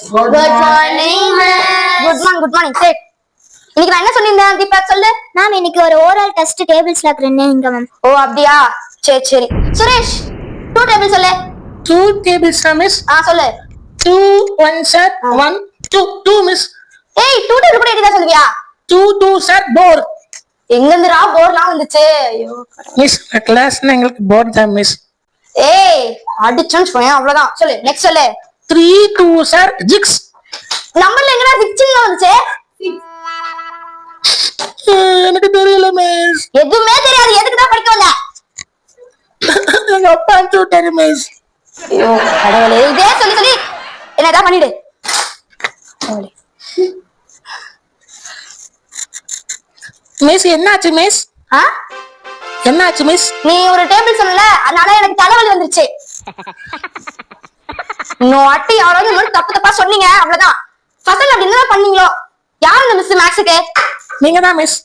Good morning good morning சரி இன்னைக்கு நான் என்ன சொல்லியிருந்தேன் தீபக் சொல்லு மேம் இன்னைக்கு ஒரு ஓரல் டெஸ்ட் டேபிள்ஸ்ல இருக்குறேங்க மேம். ஓ அப்படியா சரி சுரேஷ் 2 டேபிள் சொல்லு 2 tables miss. சொல்லு 2 1s are 1 2 miss. ஏய் 2 டேபிள் கூட எடிதா சொல்லுவியா 2 2s are 4. எங்க இருந்துடா போர்லாம் வந்துச்சு ஐயோ மிஸ் கிளாஸ்ல எங்களுக்கு போர்ட் தான் மிஸ். ஏய் அடிச்சேன்னு சொல்றேன் அவ்வளவுதான் சொல்லு நெக்ஸ்ட் சொல்லு 3 2s are 6. நம்பர்ல எங்கடா 6 வந்துச்சு எனக்கு தெரியல மிஸ். எதுவுமே தெரியாது எதுக்கு தான் படிக்க வந்த எங்க அப்பா அனுப்பிச்சு விட்டாரு மிஸ். ஐயோ கடவுளே இதே சொல்லி சொல்லி என்னடா பண்ணிடு கடவுளே மிஸ் என்னாச்சு மிஸ்? என்னாச்சு மிஸ்? நீ ஒரு டேபிள் சொன்னல அதனால எனக்கு தலைவலி வந்துருச்சு நோட்டி யாராவது இந்த மாதிரி தப்பா சொன்னீங்க அவ்வளவுதான் பசங்க அப்படி என்ன பண்ணீங்களோ யாரு இந்த மிஸ் மேக்ஸுக்கு நீங்க தான் மிஸ்.